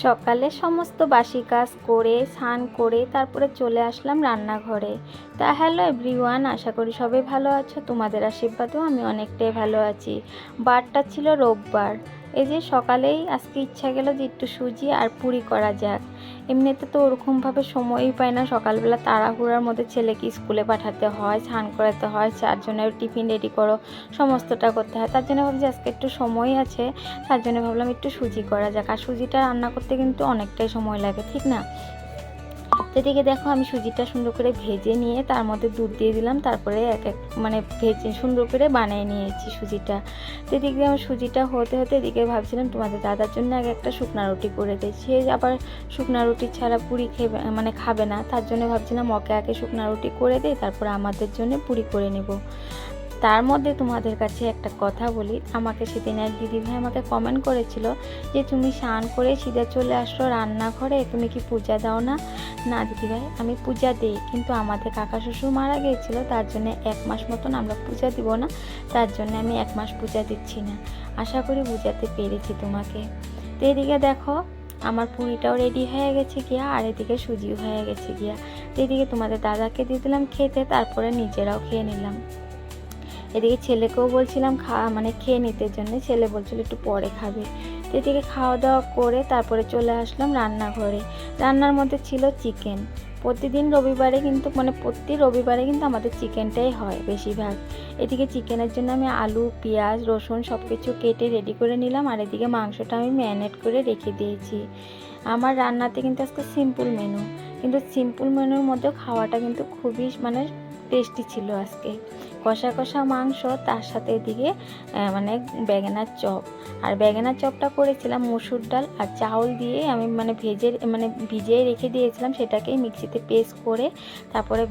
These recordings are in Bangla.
সকালে সমস্ত বাসি কাজ করে স্নান করে তারপরে চলে আসলাম রান্নাঘরে। তা হ্যালো এভরিওয়ান, আশা করি সবাই ভালো আছো। তোমাদের আশীর্বাদেও আমি অনেকটাই ভালো আছি। বারটা ছিল রোববার। এই যে সকালেই আজকে ইচ্ছা গেল যে একটু সুজি আর পুরি করা যাক। এমনিতে তো ওরকমভাবে সময়ই পাই না, সকালবেলা তাড়াহুড়ার মধ্যে ছেলেকে স্কুলে পাঠাতে হয়, স্নান করাতে হয়, চারজনের টিফিন রেডি করো, সমস্তটা করতে হয়। তার জন্য ভাবছি আজকে একটু সময় আছে, তার জন্য ভাবলাম একটু সুজি করা যাক। আর সুজিটা রান্না করতে কিন্তু অনেকটাই সময় লাগে, ঠিক না? এদিকে দেখো আমি সুজিটা সুন্দর করে ভেজে নিয়ে তার মধ্যে দুধ দিয়ে দিলাম, তারপরে এক এক ভেজে সুন্দর করে বানিয়ে নিয়েছি সুজিটা। তো এদিকে আমার সুজিটা হতে হতে এদিকে ভাবছিলাম তোমাদের দাদার জন্য আগে একটা শুকনা রুটি করে দিই। সে আবার শুকনা রুটি ছাড়া পুরি খাবে না, তার জন্য ভাবছিলাম ওকে আগে শুকনা রুটি করে দিই, তারপর আমাদের জন্য পুরি করে নেব। তার মধ্যে তোমাদের কাছে একটা কথা বলি, আমাকে সেদিন এক দিদিভাই আমাকে কমেন্ট করেছিল যে তুমি স্নান করে সিধা চলে আসলো রান্নাঘরে, তুমি কি পূজা দাও না? না দিদিভাই, আমি পূজা দিই, কিন্তু আমাদের কাকা শ্বশুর মারা গিয়েছিল, তার জন্য 1 মাস মতন আমরা পূজা দিব না, তার জন্য আমি 1 মাস পূজা দিচ্ছি না। আশা করি বুঝাতে পেরেছি তোমাকে। তো এদিকে দেখো আমার পুরিটাও রেডি হয়ে গেছে গিয়া, আর এদিকে সুজিও হয়ে গেছে গিয়া। তো এদিকে তোমাদের দাদাকে দিয়ে দিলাম খেতে, তারপরে নিজেরাও খেয়ে নিলাম। এদিকে ছেলেকেও বলছিলাম খেয়ে নিতে জন্য, ছেলে বলছিল একটু পরে খাবে। তো এদিকে খাওয়া দাওয়া করে তারপরে চলে আসলাম রান্নাঘরে। রান্নার মধ্যে ছিল চিকেন। প্রতিদিন রবিবারে কিন্তু প্রতি রবিবারে কিন্তু আমাদের চিকেনটাই হয় বেশিরভাগ। এদিকে চিকেনের জন্য আমি আলু, পেঁয়াজ, রসুন সব কিছু কেটে রেডি করে নিলাম, আর এদিকে মাংসটা আমি ম্যারিনেট করে রেখে দিয়েছি। আমার রান্নাতে কিন্তু আজকে সিম্পল মেনু, কিন্তু সিম্পল মেনুর মধ্যেও খাওয়াটা কিন্তু খুবই টেস্টি ছিল আজকে। কষা কষা মাংস, তার সাথে এদিকে বেগুনের চপ। আর বেগুনের চপটা করেছিলাম মসুর ডাল আর চাউল দিয়ে, আমি ভিজিয়ে রেখে দিয়েছিলাম, সেটাকেই মিক্সিতে পেস্ট করে তারপরে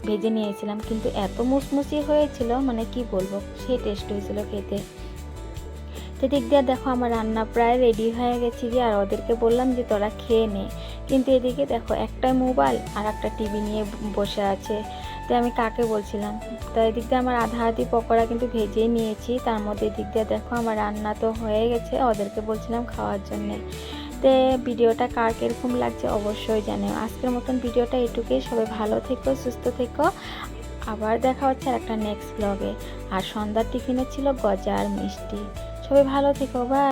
ভেজে নিয়েছিলাম, কিন্তু এত মুচমুচি হয়েছিল কি বলবো, সেই টেস্ট হয়েছিল খেতে। তো দিক দিয়ে দেখো আমার রান্না প্রায় রেডি হয়ে গেছে গিয়ে, আর ওদেরকে বললাম যে তোরা খেয়ে নে, কিন্তু এদিকে দেখো একটা মোবাইল আর একটা টিভি নিয়ে বসে আছে। তো আমি কাকে বলছিলাম, তো এদিক দিয়ে আমার আধা আধি পকোড়া কিন্তু ভেজেই নিয়েছি, তার মধ্যে এদিক দিয়ে দেখো আমার রান্না তো হয়ে গেছে, ওদেরকে বলছিলাম খাওয়ার জন্যে। তো ভিডিওটা কার কীরকম লাগছে অবশ্যই জানিও। আজকের মতন ভিডিওটা এটুকুই। সবাই ভালো থেকো, সুস্থ থেকো। আবার দেখা হচ্ছে আর একটা নেক্সট ব্লগে। আর সন্ধ্যার টিফিনে ছিল গজা আর মিষ্টি। সবাই ভালো থেকো, বাই।